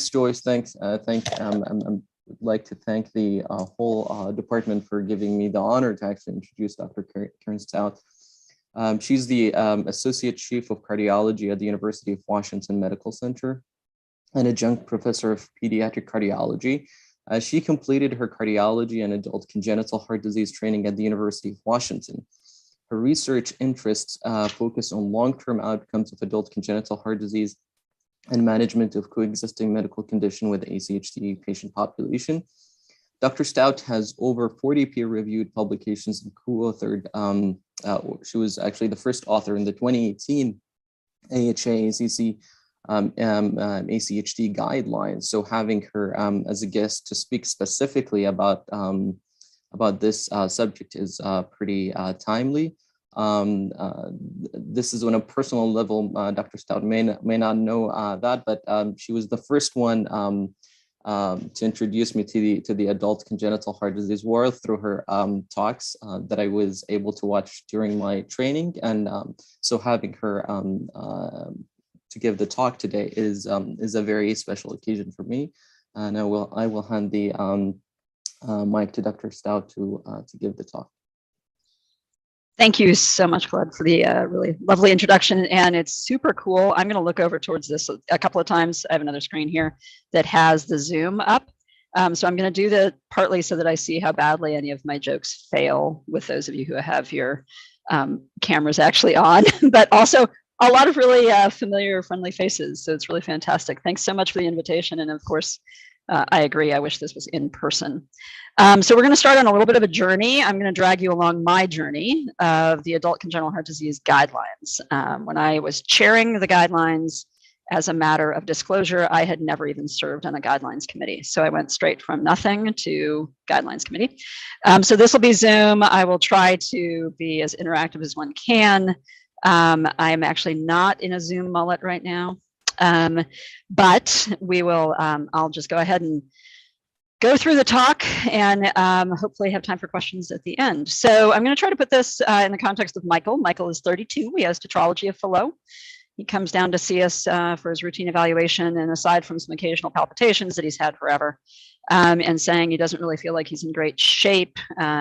Joyce. Thanks. I'd like to thank the whole department for giving me the honor to actually introduce Dr. Karen Stout. She's the Associate Chief of Cardiology at the University of Washington Medical Center and adjunct professor of pediatric cardiology. She completed her cardiology and adult congenital heart disease training at the University of Washington. Her research interests focus on long-term outcomes of adult congenital heart disease and management of coexisting medical condition with ACHD patient population. Dr. Stout has over 40 peer-reviewed publications and co-authored. She was actually the first author in the 2018 AHA-ACC ACHD guidelines. So having her as a guest to speak specifically about this subject is pretty timely. This is on a personal level. Dr. Stout may not know that, but she was the first one to introduce me to the adult congenital heart disease world through her talks that I was able to watch during my training, and so having her to give the talk today is a very special occasion for me. And I will hand the mic to Dr. Stout to give the talk. Thank you so much, Claude, for the really lovely introduction. And it's super cool. I'm going to look over towards this a couple of times. I have another screen here that has the Zoom up. So I'm going to do that partly so that I see how badly any of my jokes fail with those of you who have your cameras actually on, but also a lot of really familiar, friendly faces. So it's really fantastic. Thanks so much for the invitation. And of course, I agree. I wish this was in person. So we're going to start on a little bit of a journey. I'm going to drag you along my journey of the adult congenital heart disease guidelines. When I was chairing the guidelines, as a matter of disclosure, I had never even served on a guidelines committee. So I went straight from nothing to guidelines committee. So this will be Zoom. I will try to be as interactive as one can. I'm actually not in a Zoom mullet right now. But we will, I'll just go ahead and go through the talk and hopefully have time for questions at the end. So I'm going to try to put this in the context of Michael. Michael is 32. He has tetralogy of FALLOT. He comes down to see us for his routine evaluation, and aside from some occasional palpitations that he's had forever, and saying he doesn't really feel like he's in great shape.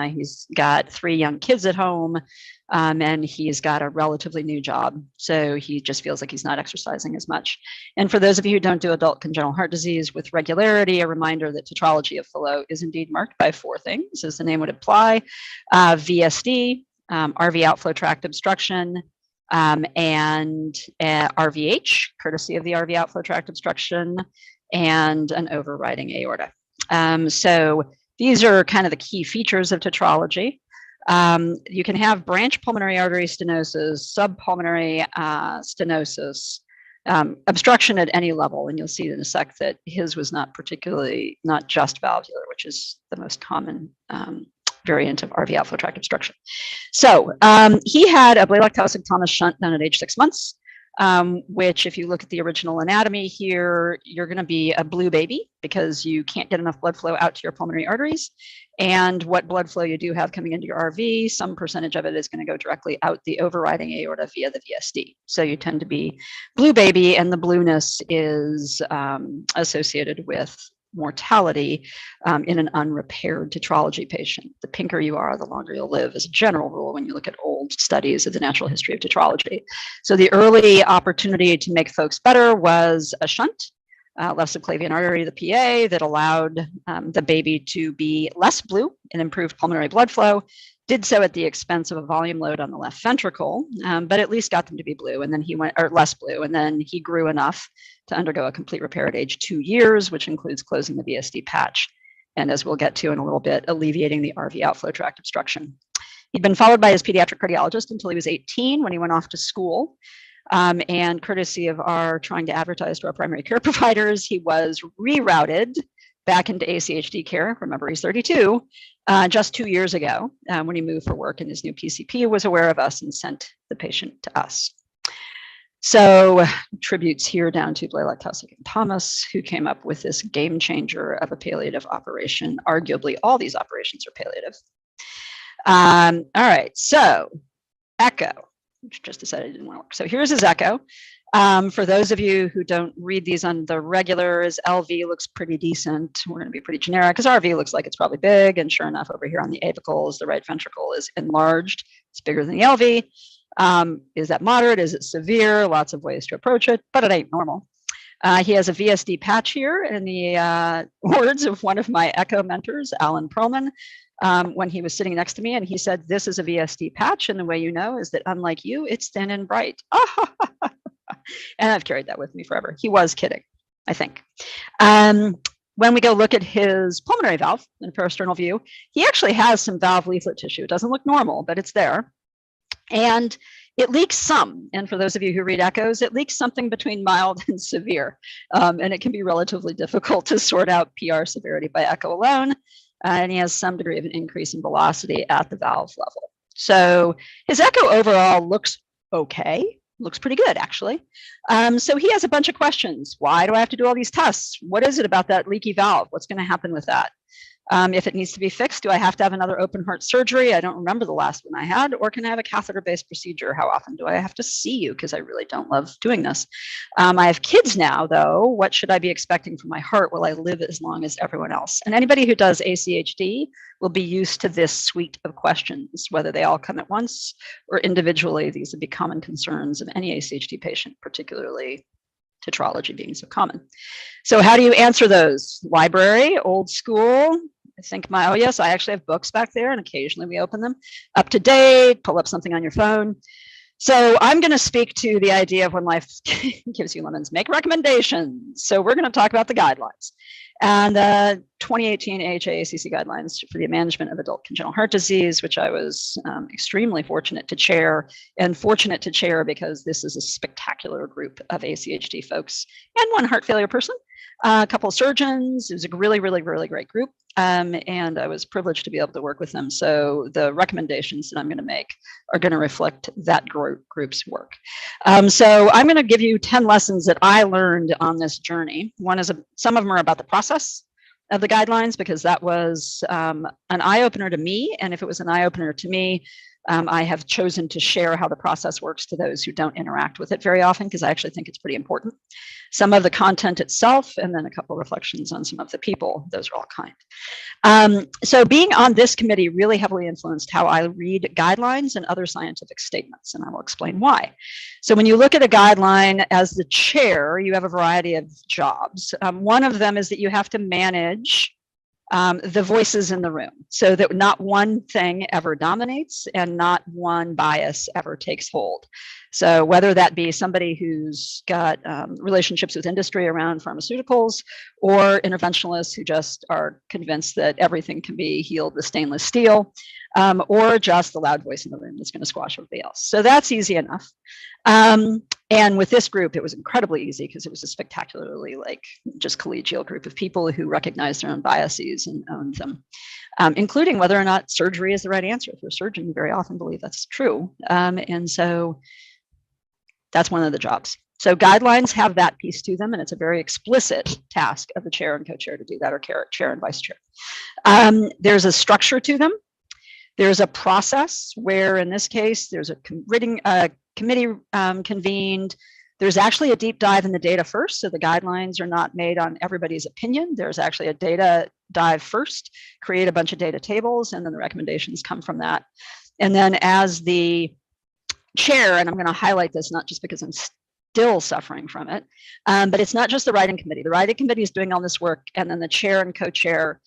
He's got 3 young kids at home, and he's got a relatively new job. So he just feels like he's not exercising as much. And for those of you who don't do adult congenital heart disease with regularity, a reminder that tetralogy of FALLOT is indeed marked by 4 things, as the name would imply: VSD, RV outflow tract obstruction, and RVH, courtesy of the RV outflow tract obstruction, and an overriding aorta. So these are kind of the key features of tetralogy. You can have branch pulmonary artery stenosis, subpulmonary stenosis, obstruction at any level, and you'll see in a sec that his was not just valvular, which is the most common variant of RV outflow tract obstruction. So he had a Blalock-Taussig Thomas shunt done at age 6 months, which, if you look at the original anatomy here, you're going to be a blue baby because you can't get enough blood flow out to your pulmonary arteries. And what blood flow you do have coming into your RV, some percentage of it is going to go directly out the overriding aorta via the VSD. So you tend to be blue baby, and the blueness is associated with mortality in an unrepaired tetralogy patient. The pinker you are, the longer you'll live, as a general rule when you look at old studies of the natural history of tetralogy. So the early opportunity to make folks better was a shunt, left subclavian artery, the PA, that allowed the baby to be less blue and improved pulmonary blood flow. Did so at the expense of a volume load on the left ventricle, but at least got them to be blue, and then he went, or less blue, and then he grew enough to undergo a complete repair at age 2 years, which includes closing the VSD patch, and as we'll get to in a little bit, alleviating the RV outflow tract obstruction. He'd been followed by his pediatric cardiologist until he was 18, when he went off to school. And courtesy of our trying to advertise to our primary care providers, he was rerouted back into ACHD care. Remember, he's 32, just 2 years ago when he moved for work, and his new PCP was aware of us and sent the patient to us. So tributes here down to Blalock-Taussig and Thomas, who came up with this game changer of a palliative operation. Arguably, all these operations are palliative. All right, so echo, which just decided it didn't want to work. So here's his echo. For those of you who don't read these on the regulars, LV looks pretty decent. We're going to be pretty generic because RV looks like it's probably big. And sure enough, over here on the avicles, the right ventricle is enlarged. It's bigger than the LV. Is that moderate? Is it severe? Lots of ways to approach it, but it ain't normal. He has a VSD patch here in the words of one of my echo mentors, Alan Perlman, when he was sitting next to me, and he said, "This is a VSD patch, and the way you know is that unlike you, it's thin and bright." And I've carried that with me forever. He was kidding, I think. When we go look at his pulmonary valve in parasternal view, he actually has some valve leaflet tissue. It doesn't look normal, but it's there. And it leaks some. And for those of you who read echoes, it leaks something between mild and severe. And it can be relatively difficult to sort out PR severity by echo alone. And he has some degree of an increase in velocity at the valve level. So his echo overall looks okay. Looks pretty good, actually. So he has a bunch of questions. Why do I have to do all these tests? What is it about that leaky valve? What's going to happen with that? If it needs to be fixed, do I have to have another open heart surgery? I don't remember the last one I had. Or can I have a catheter-based procedure? How often do I have to see you? Because I really don't love doing this. I have kids now, though. What should I be expecting from my heart? Will I live as long as everyone else? And anybody who does ACHD will be used to this suite of questions, whether they all come at once or individually. These would be common concerns of any ACHD patient, particularly tetralogy being so common. So how do you answer those? Library, old school. I think oh yes, I actually have books back there and occasionally we open them. Up to date, pull up something on your phone. So I'm going to speak to the idea of when life gives you lemons, make recommendations. So we're going to talk about the guidelines. And 2018 AHA-ACC guidelines for the management of adult congenital heart disease, which I was extremely fortunate to chair, and fortunate to chair because this is a spectacular group of ACHD folks and one heart failure person, a couple of surgeons. It was a really, really, really great group. And I was privileged to be able to work with them. So the recommendations that I'm going to make are going to reflect that group's work. So I'm going to give you 10 lessons that I learned on this journey. One is some of them are about the process of the guidelines, because that was an eye-opener to me. And if it was an eye-opener to me, I have chosen to share how the process works to those who don't interact with it very often, because I actually think it's pretty important. Some of the content itself, and then a couple of reflections on some of the people. Those are all kind. So being on this committee really heavily influenced how I read guidelines and other scientific statements, and I will explain why. So when you look at a guideline as the chair, you have a variety of jobs. One of them is that you have to manage the voices in the room so that not one thing ever dominates and not one bias ever takes hold. So whether that be somebody who's got relationships with industry around pharmaceuticals, or interventionalists who just are convinced that everything can be healed with stainless steel, or just the loud voice in the room that's going to squash everybody else. So that's easy enough. And with this group, it was incredibly easy because it was a spectacularly just collegial group of people who recognized their own biases and owned them, including whether or not surgery is the right answer. For a surgeon, you very often believe that's true. And so that's one of the jobs. So guidelines have that piece to them, and it's a very explicit task of the chair and co-chair to do that, or chair and vice chair. There's a structure to them. There's a process where, in this case, there's a committee convened. There's actually a deep dive in the data first, so the guidelines are not made on everybody's opinion. There's actually a data dive first, create a bunch of data tables, and then the recommendations come from that. And then as the chair, and I'm going to highlight this not just because I'm still suffering from it, but it's not just the writing committee. The writing committee is doing all this work, and then the chair and co-chair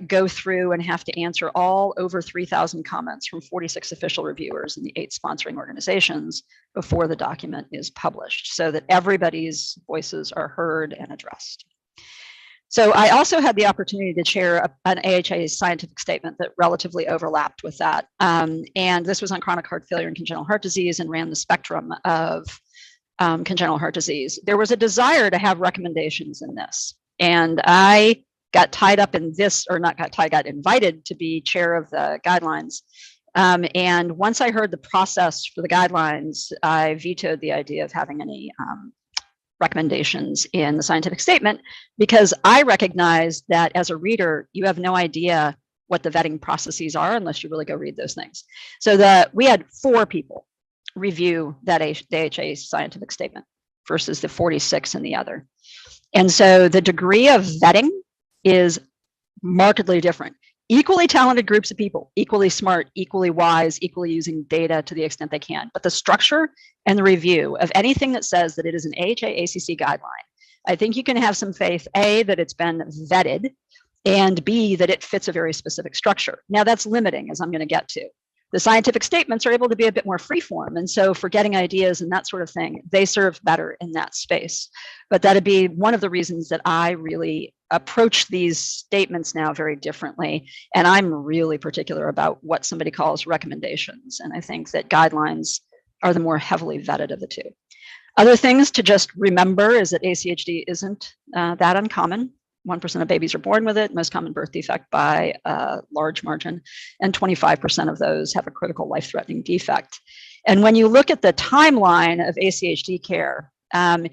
go through and have to answer all over 3,000 comments from 46 official reviewers and the 8 sponsoring organizations before the document is published, so that everybody's voices are heard and addressed. So I also had the opportunity to chair an AHA scientific statement that relatively overlapped with that. And this was on chronic heart failure and congenital heart disease, and ran the spectrum of congenital heart disease. There was a desire to have recommendations in this. And I got tied up in this, or not got tied, got invited to be chair of the guidelines. And once I heard the process for the guidelines, I vetoed the idea of having any recommendations in the scientific statement, because I recognize that as a reader, you have no idea what the vetting processes are unless you really go read those things. So we had 4 people review that AHA scientific statement. versus the 46 in the other. And so the degree of vetting is markedly different. Equally talented groups of people, equally smart, equally wise, equally using data to the extent they can. But the structure and the review of anything that says that it is an AHA-ACC guideline, I think you can have some faith, A, that it's been vetted, and B, that it fits a very specific structure. Now that's limiting, as I'm going to get to. The scientific statements are able to be a bit more freeform. And so for getting ideas and that sort of thing, they serve better in that space. But that'd be one of the reasons that I really approach these statements now very differently. And I'm really particular about what somebody calls recommendations. And I think that guidelines are the more heavily vetted of the two. Other things to just remember is that ACHD isn't that uncommon. 1% of babies are born with it, most common birth defect by a large margin, and 25% of those have a critical life-threatening defect. And when you look at the timeline of ACHD care, it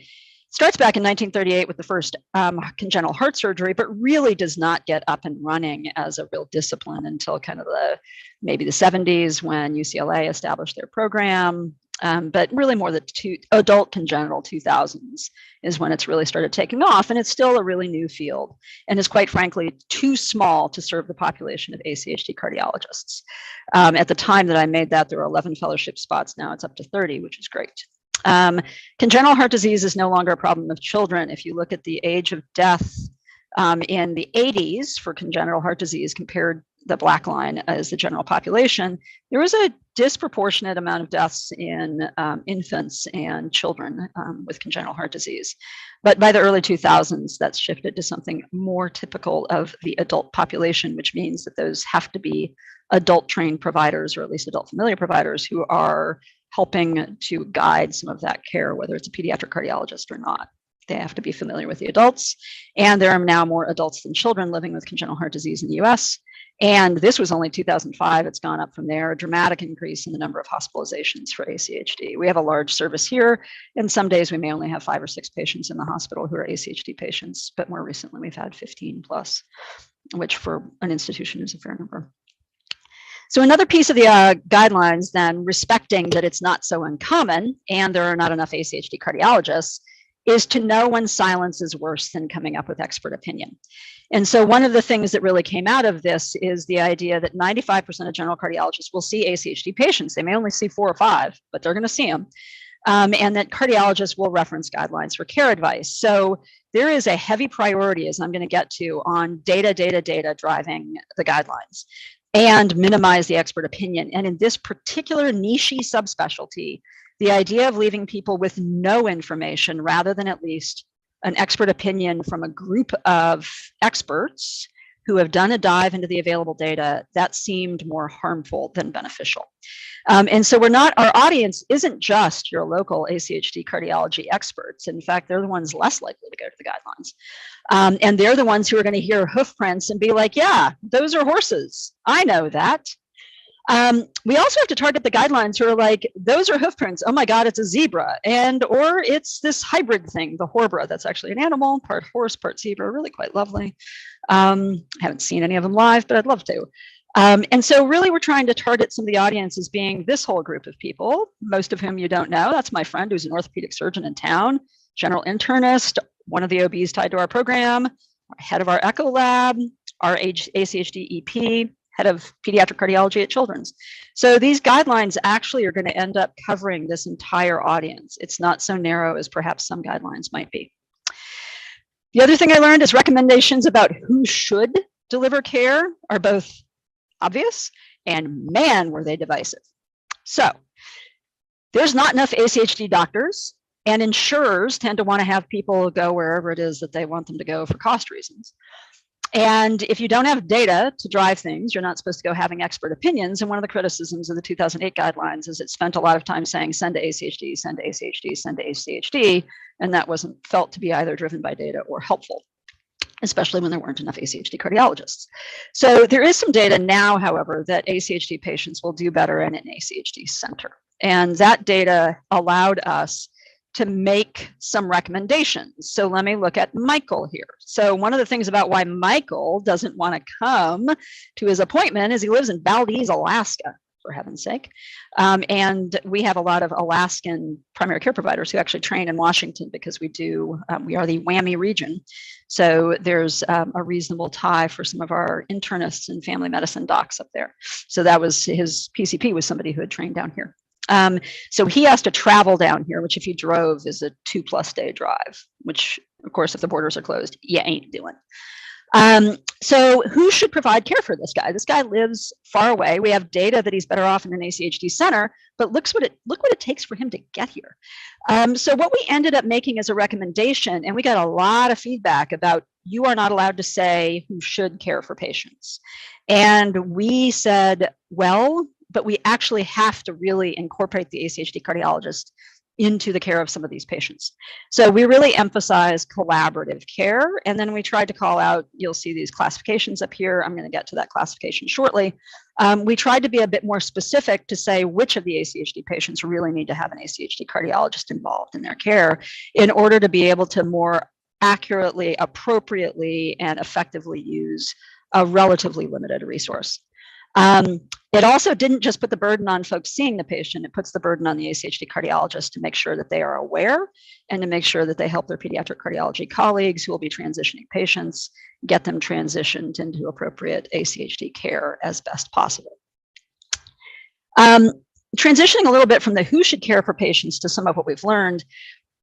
starts back in 1938 with the first congenital heart surgery, but really does not get up and running as a real discipline until kind of maybe the 70s when UCLA established their program. But really more the adult congenital 2000s is when it's really started taking off, and it's still a really new field and is quite frankly too small to serve the population of ACHD cardiologists. At the time that I made that, there were 11 fellowship spots. Now it's up to 30, which is great. Congenital heart disease is no longer a problem of children. If you look at the age of death in the 80s for congenital heart disease compared the black line as the general population, there was a disproportionate amount of deaths in infants and children with congenital heart disease. But by the early 2000s, that's shifted to something more typical of the adult population, which means that those have to be adult trained providers, or at least adult familiar providers, who are helping to guide some of that care, whether it's a pediatric cardiologist or not. They have to be familiar with the adults. And there are now more adults than children living with congenital heart disease in the US. And this was only 2005. It's gone up from there, a dramatic increase in the number of hospitalizations for ACHD. We have a large service here, and some days we may only have 5 or 6 patients in the hospital who are ACHD patients, but more recently we've had 15 plus, which for an institution is a fair number. So another piece of the guidelines then, respecting that it's not so uncommon and there are not enough ACHD cardiologists, is to know when silence is worse than coming up with expert opinion. And so one of the things that really came out of this is the idea that 95% of general cardiologists will see ACHD patients. They may only see 4 or 5, but they're going to see them. And that cardiologists will reference guidelines for care advice. So there is a heavy priority, as I'm going to get to, on data driving the guidelines and minimize the expert opinion. And in this particular niche subspecialty, the idea of leaving people with no information rather than at least an expert opinion from a group of experts who have done a dive into the available data, that seemed more harmful than beneficial. And so our audience isn't just your local ACHD cardiology experts. In fact, they're the ones less likely to go to the guidelines. And they're the ones who are going to hear hoof prints and be like, yeah, those are horses. I know that. We also have to target the guidelines who are like, those are hoof prints. Oh my God, it's a zebra. Or it's this hybrid thing, the horbra, that's actually an animal, part horse, part zebra, really quite lovely. I haven't seen any of them live, but I'd love to. And so really we're trying to target some of the audience as being this whole group of people, most of whom you don't know. That's my friend who's an orthopedic surgeon in town, general internist, one of the OBs tied to our program, head of our echo lab, our ACHD EP, head of pediatric cardiology at Children's. So these guidelines actually are going to end up covering this entire audience. It's not so narrow as perhaps some guidelines might be. The other thing I learned is recommendations about who should deliver care are both obvious and man, were they divisive. So there's not enough ACHD doctors, and insurers tend to want to have people go wherever it is that they want them to go for cost reasons. And if you don't have data to drive things, you're not supposed to go having expert opinions. And one of the criticisms of the 2008 guidelines is it spent a lot of time saying, send to ACHD, send to ACHD, send to ACHD. And that wasn't felt to be either driven by data or helpful, especially when there weren't enough ACHD cardiologists. So there is some data now, however, that ACHD patients will do better in an ACHD center. And that data allowed us to make some recommendations. So let me look at Michael here. So one of the things about why Michael doesn't want to come to his appointment is he lives in Valdez, Alaska, for heaven's sake. And we have a lot of Alaskan primary care providers who actually train in Washington because we are the WWAMI region. So there's a reasonable tie for some of our internists and family medicine docs up there. So that was his PCP was somebody who had trained down here. So he has to travel down here, which if he drove is a 2+ day drive, which of course, if the borders are closed, you ain't doing. So who should provide care for this guy? This guy lives far away. We have data that he's better off in an ACHD center, but look what it takes for him to get here. So what we ended up making as a recommendation, and we got a lot of feedback about you are not allowed to say who should care for patients. And we said, well, but we actually have to really incorporate the ACHD cardiologist into the care of some of these patients. So we really emphasize collaborative care. And then we tried to call out, you'll see these classifications up here. I'm going to get to that classification shortly. We tried to be a bit more specific to say which of the ACHD patients really need to have an ACHD cardiologist involved in their care in order to be able to more accurately, appropriately, and effectively use a relatively limited resource. It also didn't just put the burden on folks seeing the patient, it puts the burden on the ACHD cardiologist to make sure that they are aware and to make sure that they help their pediatric cardiology colleagues who will be transitioning patients, get them transitioned into appropriate ACHD care as best possible. Transitioning a little bit from the who should care for patients to some of what we've learned.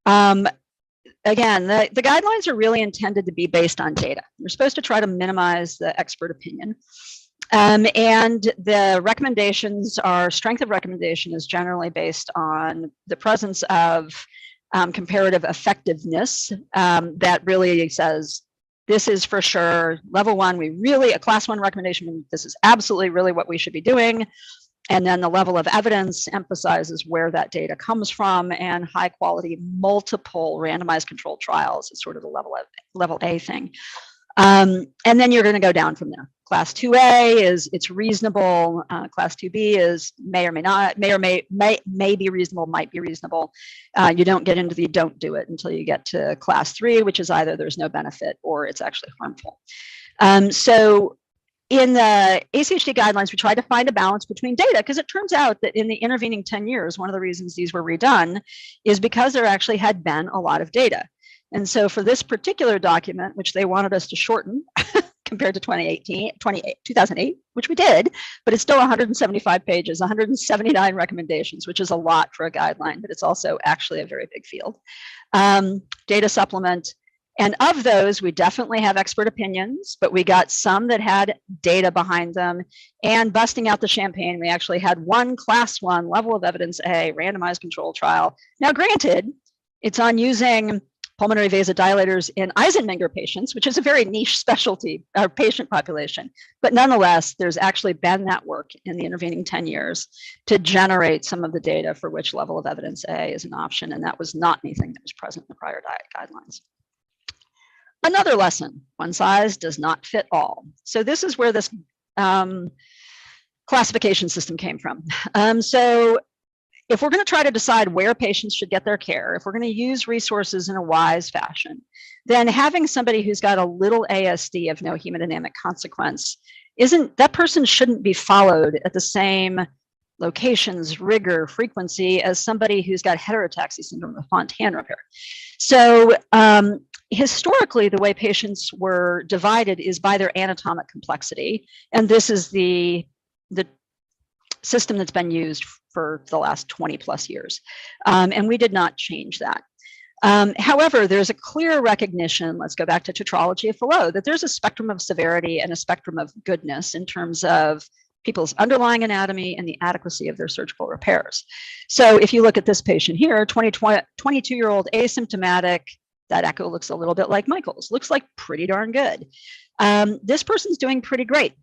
Again, the guidelines are really intended to be based on data. We're supposed to try to minimize the expert opinion. And the recommendations are, strength of recommendation is generally based on the presence of comparative effectiveness that really says, this is for sure level 1, a class 1 recommendation, this is absolutely really what we should be doing. And then the level of evidence emphasizes where that data comes from, and high quality multiple randomized controlled trials is sort of the level A thing. And then you're going to go down from there. Class 2A is it's reasonable. Class 2B is may or may not, may be reasonable, might be reasonable. You don't get into the don't do it until you get to class 3, which is either there's no benefit or it's actually harmful. So in the ACHD guidelines, we tried to find a balance between data, because it turns out that in the intervening 10 years, one of the reasons these were redone is because there actually had been a lot of data. And so for this particular document, which they wanted us to shorten compared to 2008, which we did, but it's still 175 pages, 179 recommendations, which is a lot for a guideline, but it's also actually a very big field. Data supplement. And of those, we definitely have expert opinions, but we got some that had data behind them. And busting out the champagne, we actually had one class 1 level of evidence A randomized controlled trial. Now, granted, it's on using pulmonary vasodilators in Eisenmenger patients, which is a very niche specialty or patient population. But nonetheless, there's actually been that work in the intervening 10 years to generate some of the data for which level of evidence A is an option. And that was not anything that was present in the prior guidelines. Another lesson, one size does not fit all. So this is where this classification system came from. So if we're going to try to decide where patients should get their care, if we're going to use resources in a wise fashion, then having somebody who's got a little ASD of no hemodynamic consequence that person shouldn't be followed at the same locations, rigor, frequency as somebody who's got heterotaxy syndrome of Fontan repair. So historically, the way patients were divided is by their anatomic complexity. And this is the system that's been used for the last 20+ years. And we did not change that. However, there's a clear recognition, let's go back to tetralogy of FALLOT, that there's a spectrum of severity and a spectrum of goodness in terms of people's underlying anatomy and the adequacy of their surgical repairs. So if you look at this patient here, 22-year-old asymptomatic, that echo looks a little bit like Michael's, looks like pretty darn good. This person's doing pretty great.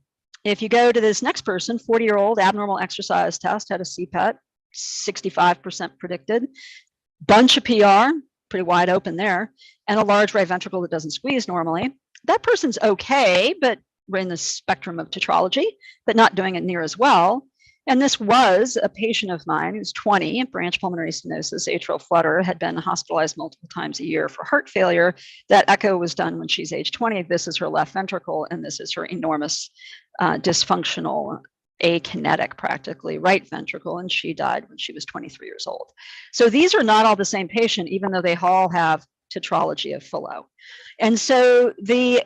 If you go to this next person, 40-year-old abnormal exercise test, had a CPET, 65% predicted, bunch of PR, pretty wide open there, and a large right ventricle that doesn't squeeze normally. That person's okay, but we're in the spectrum of tetralogy, but not doing it near as well. And this was a patient of mine who's 20, branch pulmonary stenosis, atrial flutter, had been hospitalized multiple times a year for heart failure. That echo was done when she's age 20. This is her left ventricle, and this is her enormous dysfunctional akinetic practically, right ventricle, and she died when she was 23 years old. So these are not all the same patient, even though they all have tetralogy of FALLOT. And so there's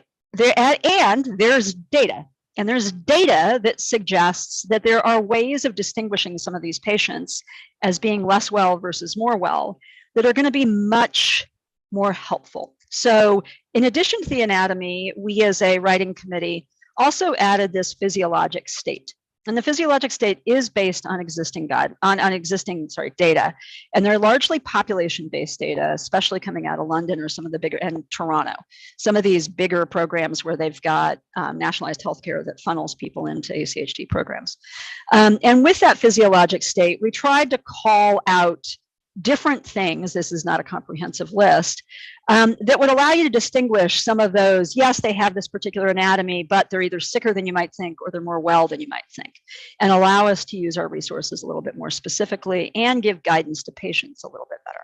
data. And there's data that suggests that there are ways of distinguishing some of these patients as being less well versus more well that are going to be much more helpful. So in addition to the anatomy, we as a writing committee also added this physiologic state. And the physiologic state is based on existing data, and they're largely population-based data, especially coming out of London or some of the bigger, and Toronto, some of these bigger programs where they've got nationalized healthcare that funnels people into ACHD programs. And with that physiologic state, we tried to call out different things, this is not a comprehensive list, that would allow you to distinguish some of those. Yes, they have this particular anatomy, but they're either sicker than you might think or they're more well than you might think, and allow us to use our resources a little bit more specifically and give guidance to patients a little bit better.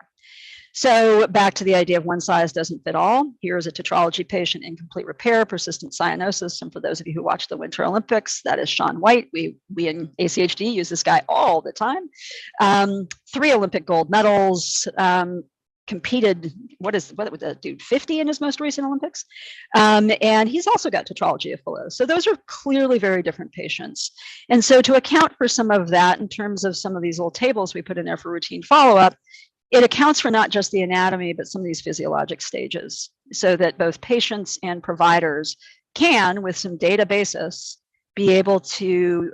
So back to the idea of one size doesn't fit all. Here's a tetralogy patient, incomplete repair, persistent cyanosis. And for those of you who watch the Winter Olympics, that is Sean White. We in ACHD use this guy all the time. 3 Olympic gold medals, competed, what would that do, 50 in his most recent Olympics? And he's also got tetralogy of FALLOT. So those are clearly very different patients. And so to account for some of that in terms of some of these little tables we put in there for routine follow-up, it accounts for not just the anatomy, but some of these physiologic stages, so that both patients and providers can, with some data basis, be able to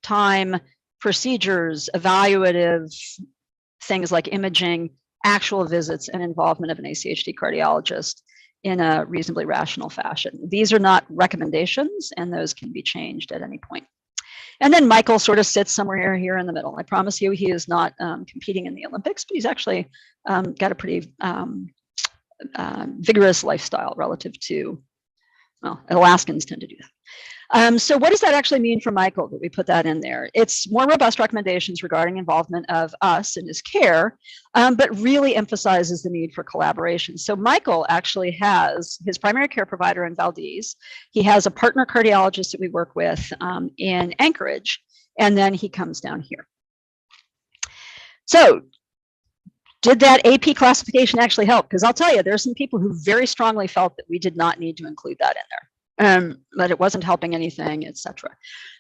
time procedures, evaluative things like imaging, actual visits, and involvement of an ACHD cardiologist in a reasonably rational fashion. These are not recommendations, and those can be changed at any point. And then Michael sort of sits somewhere here in the middle. I promise you he is not competing in the Olympics, but he's actually got a pretty vigorous lifestyle relative to, well, Alaskans tend to do that. So what does that actually mean for Michael that we put that in there? It's more robust recommendations regarding involvement of us in his care, but really emphasizes the need for collaboration. So Michael actually has his primary care provider in Valdez. He has a partner cardiologist that we work with in Anchorage, and then he comes down here. So did that AP classification actually help? Because I'll tell you, there's some people who very strongly felt that we did not need to include that in there. That it wasn't helping anything, etc.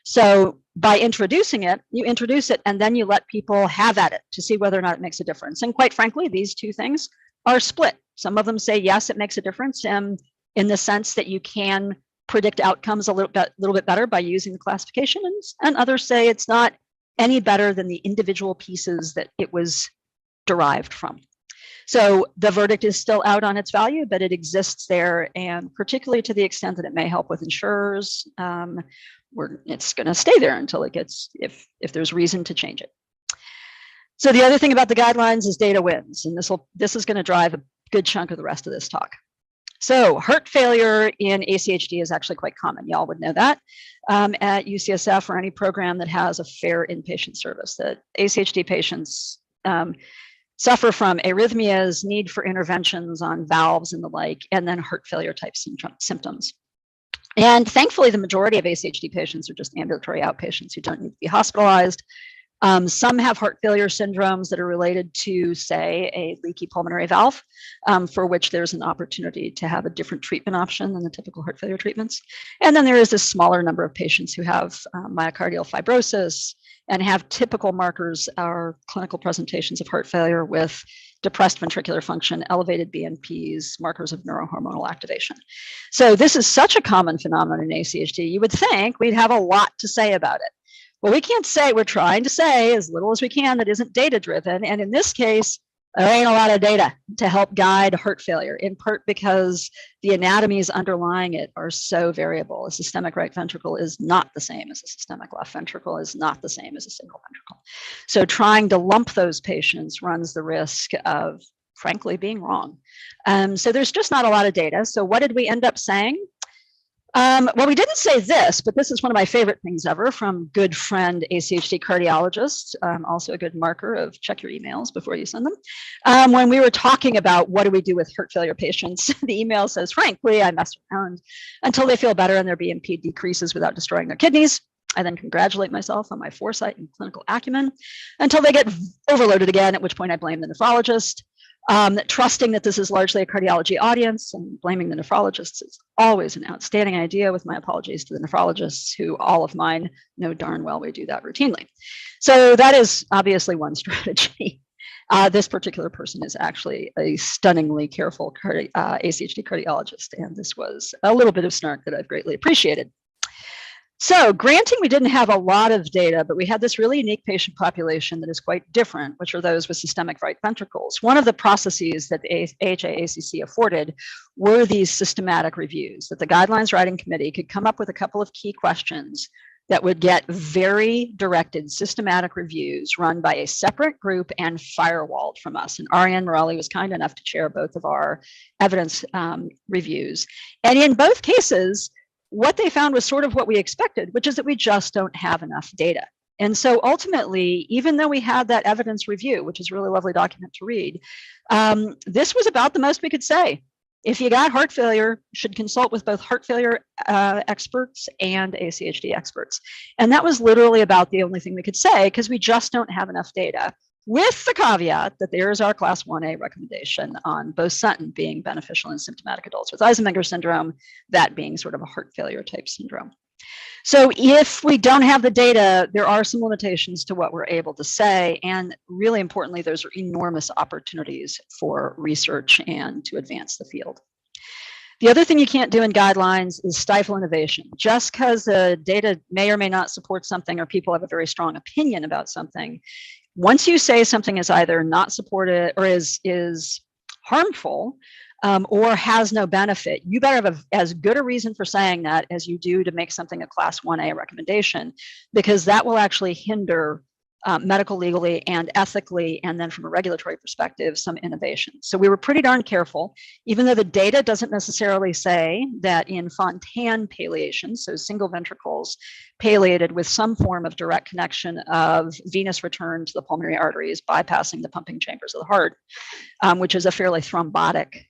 So by introducing it, you introduce it and then you let people have at it to see whether or not it makes a difference. And quite frankly, these two things are split. Some of them say, yes, it makes a difference in the sense that you can predict outcomes a little bit better by using the classification, and others say it's not any better than the individual pieces that it was derived from. So the verdict is still out on its value, but it exists there, and particularly to the extent that it may help with insurers, it's going to stay there until it gets, if there's reason to change it. So the other thing about the guidelines is data wins, and this is going to drive a good chunk of the rest of this talk. So heart failure in ACHD is actually quite common. Y'all would know that at UCSF or any program that has a fair inpatient service, that ACHD patients suffer from arrhythmias, need for interventions on valves and the like, and then heart failure type symptoms. And thankfully, the majority of ACHD patients are just ambulatory outpatients who don't need to be hospitalized. Some have heart failure syndromes that are related to, say, a leaky pulmonary valve, for which there's an opportunity to have a different treatment option than the typical heart failure treatments. And then there is a smaller number of patients who have myocardial fibrosis and have typical markers or clinical presentations of heart failure with depressed ventricular function, elevated BNPs, markers of neurohormonal activation. So this is such a common phenomenon in ACHD. You would think we'd have a lot to say about it. Well, we can't say, we're trying to say as little as we can that isn't data driven. And in this case, there ain't a lot of data to help guide heart failure, in part because the anatomies underlying it are so variable. A systemic right ventricle is not the same as a systemic left ventricle, is not the same as a single ventricle. So trying to lump those patients runs the risk of, frankly, being wrong. So there's just not a lot of data. So what did we end up saying? Well, we didn't say this, but this is one of my favorite things ever from good friend ACHD cardiologist, also a good marker of check your emails before you send them. When we were talking about what do we do with heart failure patients, the email says, frankly, I mess around until they feel better and their BNP decreases without destroying their kidneys. I then congratulate myself on my foresight and clinical acumen until they get overloaded again, at which point I blame the nephrologist. Trusting that this is largely a cardiology audience and blaming the nephrologists is always an outstanding idea, with my apologies to the nephrologists, who all of mine know darn well we do that routinely. So that is obviously one strategy. This particular person is actually a stunningly careful ACHD cardiologist, and this was a little bit of snark that I've greatly appreciated. So granting we didn't have a lot of data, but we had this really unique patient population that is quite different, which are those with systemic right ventricles. One of the processes that the AHA-ACC afforded were these systematic reviews, that the guidelines writing committee could come up with a couple of key questions that would get very directed systematic reviews run by a separate group and firewalled from us. And Ariane Morelli was kind enough to chair both of our evidence reviews. And in both cases, what they found was sort of what we expected, which is that we just don't have enough data. And so ultimately, even though we had that evidence review, which is a really lovely document to read, this was about the most we could say. If you got heart failure, you should consult with both heart failure experts and ACHD experts. And that was literally about the only thing we could say, because we just don't have enough data, with the caveat that there is our class 1A recommendation on bosentan being beneficial in symptomatic adults with Eisenmenger syndrome, that being sort of a heart failure type syndrome. So if we don't have the data, there are some limitations to what we're able to say. And really importantly, those are enormous opportunities for research and to advance the field. The other thing you can't do in guidelines is stifle innovation. Just because the data may or may not support something, or people have a very strong opinion about something, once you say something is either not supported or is harmful, or has no benefit, you better have as good a reason for saying that as you do to make something a class 1A recommendation, because that will actually hinder medical, legally, and ethically, and then from a regulatory perspective, some innovation. So we were pretty darn careful, even though the data doesn't necessarily say that in Fontan palliation, so single ventricles palliated with some form of direct connection of venous return to the pulmonary arteries, bypassing the pumping chambers of the heart, which is a fairly thrombotic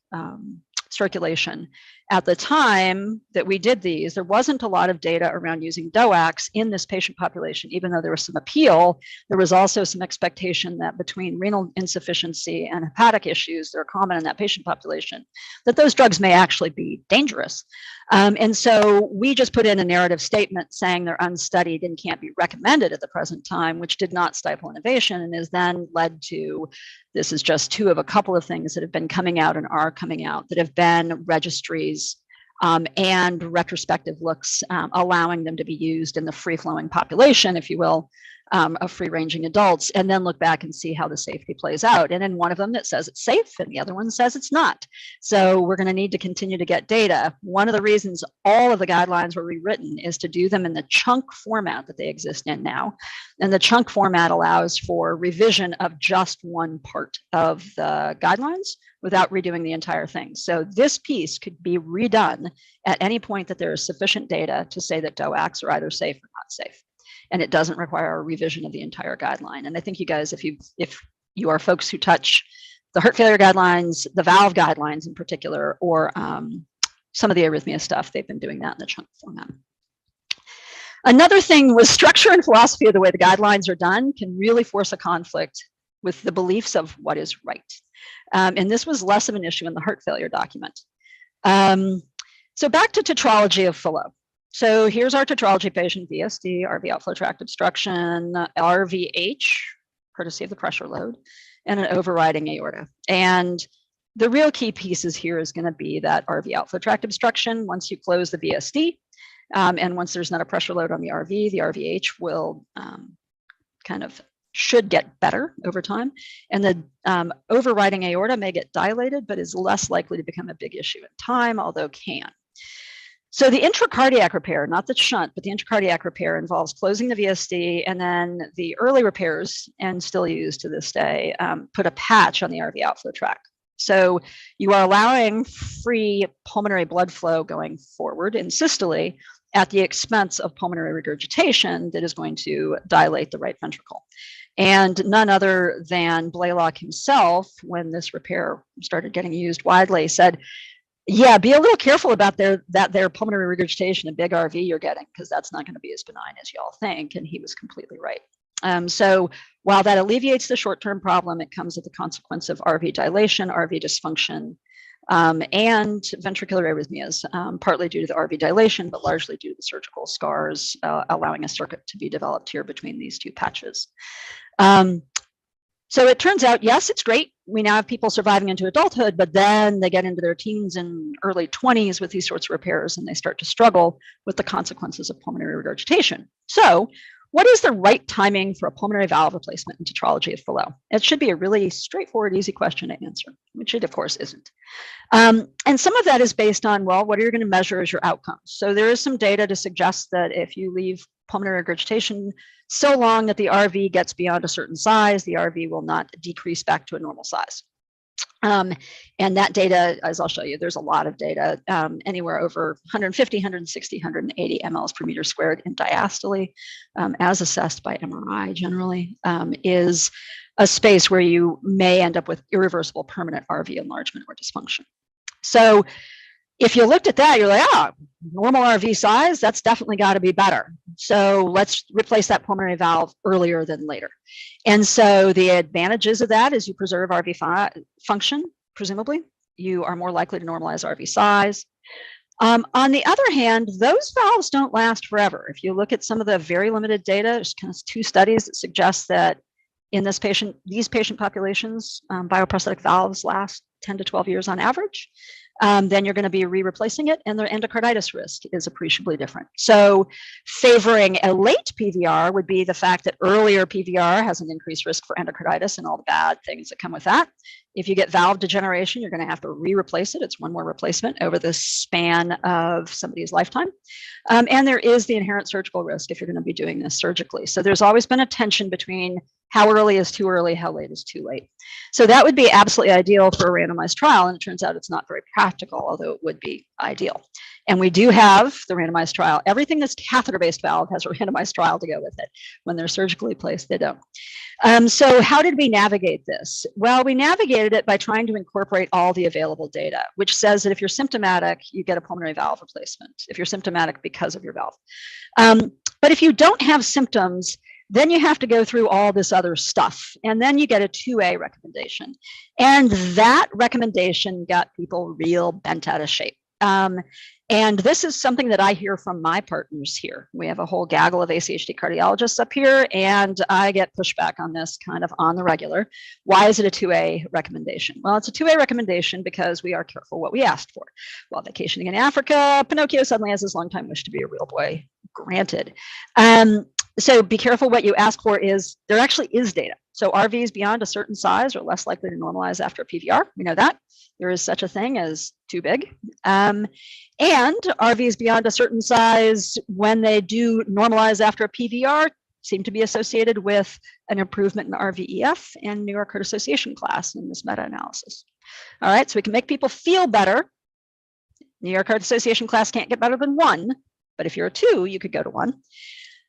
circulation. At the time that we did these, there wasn't a lot of data around using DOACs in this patient population. Even though there was some appeal, there was also some expectation that between renal insufficiency and hepatic issues that are common in that patient population, that those drugs may actually be dangerous. And so we just put in a narrative statement saying they're unstudied and can't be recommended at the present time, which did not stifle innovation, and is then led to, this is just two of a couple of things that have been coming out and are coming out that have been registries and retrospective looks, allowing them to be used in the free-flowing population, if you will, of free-ranging adults, and then look back and see how the safety plays out. And in one of them that says it's safe and the other one says it's not. So we're going to need to continue to get data. One of the reasons all of the guidelines were rewritten is to do them in the chunk format that they exist in now. And the chunk format allows for revision of just one part of the guidelines without redoing the entire thing. So this piece could be redone at any point that there is sufficient data to say that DOACs are either safe or not safe. And it doesn't require a revision of the entire guideline. And I think you guys, if you are folks who touch the heart failure guidelines, the valve guidelines in particular, or some of the arrhythmia stuff, they've been doing that in the chunk format. Another thing was structure and philosophy of the way the guidelines are done can really force a conflict with the beliefs of what is right. And this was less of an issue in the heart failure document. So back to tetralogy of FALLOT. So here's our tetralogy patient: VSD, RV outflow tract obstruction, RVH, courtesy of the pressure load, and an overriding aorta. And the real key pieces here is going to be that RV outflow tract obstruction. Once you close the VSD, and once there's not a pressure load on the RV, the RVH will should get better over time. And the overriding aorta may get dilated, but is less likely to become a big issue in time, although can. So the intracardiac repair, not the shunt, but the intracardiac repair involves closing the VSD, and then the early repairs, and still used to this day, put a patch on the RV outflow tract. So you are allowing free pulmonary blood flow going forward in systole at the expense of pulmonary regurgitation that is going to dilate the right ventricle. And none other than Blaylock himself, when this repair started getting used widely, said, Yeah, be a little careful about their pulmonary regurgitation, a big RV you're getting, because that's not going to be as benign as y'all think. And he was completely right. So while that alleviates the short-term problem, it comes at the consequence of RV dilation, RV dysfunction, and ventricular arrhythmias, partly due to the RV dilation, but largely due to the surgical scars, allowing a circuit to be developed here between these two patches. So it turns out, yes, it's great. We now have people surviving into adulthood, but then they get into their teens and early 20s with these sorts of repairs, and they start to struggle with the consequences of pulmonary regurgitation. So what is the right timing for a pulmonary valve replacement in tetralogy of Fallot? It should be a really straightforward, easy question to answer, which it, of course, isn't. And some of that is based on, well, what are you going to measure as your outcomes? So there is some data to suggest that if you leave pulmonary regurgitation so long that the RV gets beyond a certain size, the RV will not decrease back to a normal size. And that data, as I'll show you, there's a lot of data, anywhere over 150, 160, 180 mLs per meter squared in diastole, as assessed by MRI generally, is a space where you may end up with irreversible permanent RV enlargement or dysfunction. So if you looked at that, you're like, normal RV size, that's definitely got to be better. So let's replace that pulmonary valve earlier than later. And so the advantages of that is you preserve RV function, presumably. You are more likely to normalize RV size. On the other hand, those valves don't last forever. If you look at some of the very limited data, there's kind of 2 studies that suggest that in these patient populations, bioprosthetic valves last 10 to 12 years on average. Then you're going to be re-replacing it, and the endocarditis risk is appreciably different. So favoring a late PVR would be the fact that earlier PVR has an increased risk for endocarditis and all the bad things that come with that. If you get valve degeneration, you're going to have to re-replace it. It's one more replacement over the span of somebody's lifetime. And there is the inherent surgical risk if you're going to be doing this surgically. So there's always been a tension between how early is too early, how late is too late. So that would be absolutely ideal for a randomized trial. And it turns out it's not very practical, although it would be ideal. And we do have the randomized trial. Everything that's catheter-based valve has a randomized trial to go with it. When they're surgically placed, they don't. So how did we navigate this? Well, we navigated it by trying to incorporate all the available data, which says that if you're symptomatic, you get a pulmonary valve replacement, if you're symptomatic because of your valve. But if you don't have symptoms, then you have to go through all this other stuff. And then you get a 2A recommendation. And that recommendation got people real bent out of shape. And this is something that I hear from my partners here. We have a whole gaggle of ACHD cardiologists up here, and I get pushback on this kind of on the regular. Why is it a 2A recommendation? Well, it's a 2A recommendation because we are careful what we asked for. While vacationing in Africa, Pinocchio suddenly has his longtime wish to be a real boy granted. So be careful what you ask for. Is there actually is data. So RVs beyond a certain size are less likely to normalize after a PVR. We know that. There is such a thing as too big. And RVs beyond a certain size, when they do normalize after a PVR, seem to be associated with an improvement in RVEF and New York Heart Association class in this meta-analysis. All right, so we can make people feel better. New York Heart Association class can't get better than 1, but if you're a 2, you could go to 1.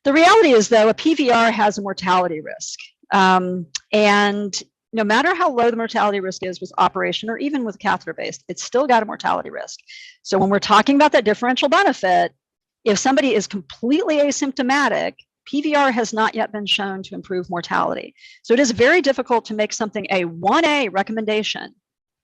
The reality is, though, a PVR has a mortality risk. And no matter how low the mortality risk is with operation or even with catheter-based, it's still got a mortality risk. So when we're talking about that differential benefit, if somebody is completely asymptomatic, PVR has not yet been shown to improve mortality. So it is very difficult to make something a 1A recommendation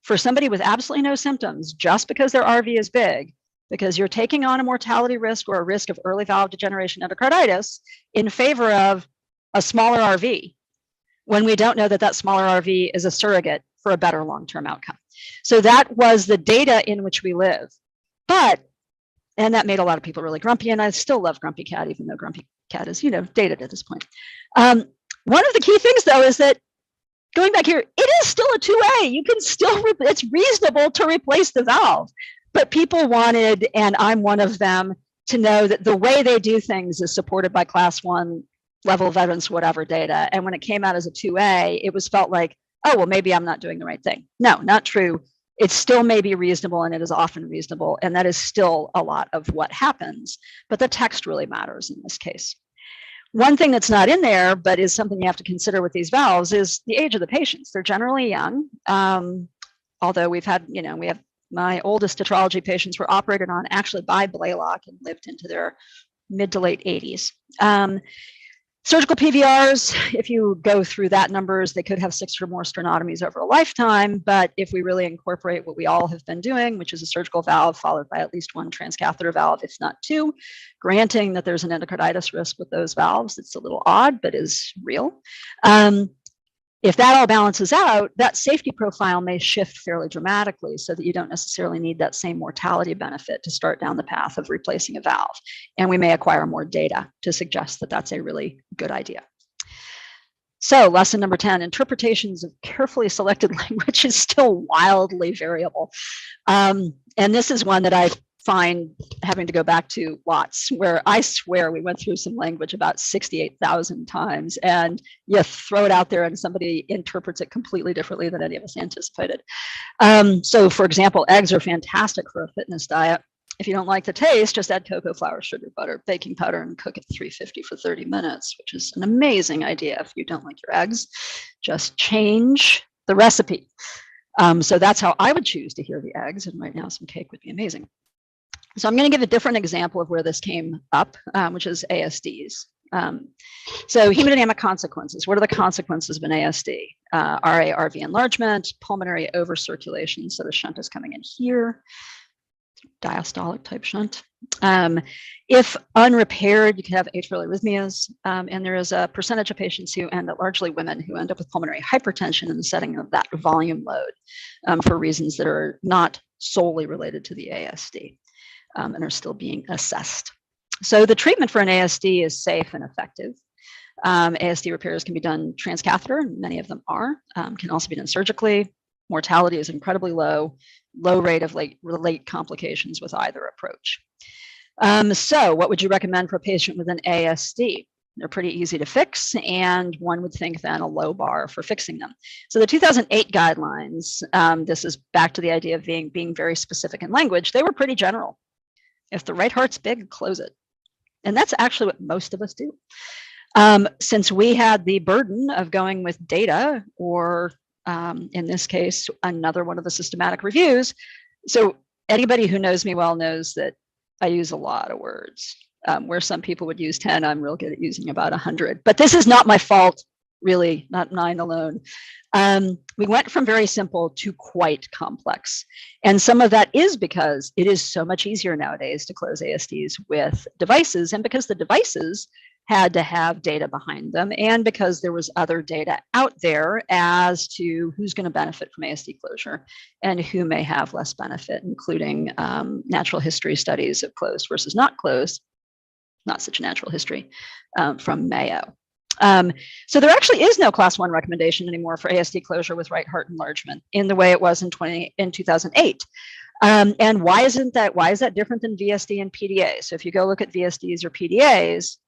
for somebody with absolutely no symptoms just because their RV is big, because you're taking on a mortality risk or a risk of early valve degeneration endocarditis in favor of a smaller RV, when we don't know that that smaller RV is a surrogate for a better long-term outcome. So that was the data in which we live. And that made a lot of people really grumpy, and I still love Grumpy Cat, even though Grumpy Cat is, dated at this point. One of the key things, though, is that going back here, it is still a 2A. You can still, it's reasonable to replace the valve. But people wanted, and I'm one of them, to know that the way they do things is supported by class 1 level of evidence, whatever data. And when it came out as a 2A, it was felt like, oh, well, maybe I'm not doing the right thing. No, not true. It still may be reasonable, and it is often reasonable. And that is still a lot of what happens. But the text really matters in this case. One thing that's not in there, but is something you have to consider with these valves, is the age of the patients. They're generally young. Although we've had, we have my oldest tetralogy patients were operated on actually by Blaylock and lived into their mid to late 80s. Surgical PVRs, if you go through that numbers, they could have 6 or more sternotomies over a lifetime. But if we really incorporate what we all have been doing, which is a surgical valve followed by at least 1 transcatheter valve, if not 2, granting that there's an endocarditis risk with those valves, it's a little odd, but is real. If that all balances out, that safety profile may shift fairly dramatically so that you don't necessarily need that same mortality benefit to start down the path of replacing a valve. And we may acquire more data to suggest that that's a really good idea. So lesson number 10, interpretations of carefully selected language is still wildly variable. And this is one that I find having to go back to lots, where I swear we went through some language about 68,000 times, and you throw it out there and somebody interprets it completely differently than any of us anticipated. So for example, eggs are fantastic for a fitness diet. If you don't like the taste, just add cocoa flour, sugar, butter, baking powder, and cook at 350 for 30 minutes, which is an amazing idea. If you don't like your eggs, just change the recipe. So that's how I would choose to hear the eggs, and right now some cake would be amazing. So I'm going to give a different example of where this came up, which is ASDs. So hemodynamic consequences. What are the consequences of an ASD? RA, RV enlargement, pulmonary overcirculation. So the shunt is coming in here, diastolic type shunt. If unrepaired, you can have atrial arrhythmias. And there is a percentage of patients who end up, largely women, who end up with pulmonary hypertension in the setting of that volume load for reasons that are not solely related to the ASD. And are still being assessed. So the treatment for an ASD is safe and effective. ASD repairs can be done transcatheter, and many of them are, can also be done surgically. Mortality is incredibly low rate of late complications with either approach. So what would you recommend for a patient with an ASD? They're pretty easy to fix, and one would think then a low bar for fixing them. So the 2008 guidelines, this is back to the idea of being very specific in language, they were pretty general. If the right heart's big, close it. And that's actually what most of us do. Since we had the burden of going with data, or in this case, another one of the systematic reviews. So anybody who knows me well knows that I use a lot of words. Where some people would use 10, I'm real good at using about 100. But this is not my fault, really, not mine alone. We went from very simple to quite complex. And some of that is because it is so much easier nowadays to close ASDs with devices, and because the devices had to have data behind them, and because there was other data out there as to who's going to benefit from ASD closure and who may have less benefit, including natural history studies of closed versus not closed, not such a natural history, from Mayo. So there actually is no class 1 recommendation anymore for ASD closure with right heart enlargement in the way it was in 2008. And why is that different than VSD and PDA? So if you go look at VSDs or PDAs,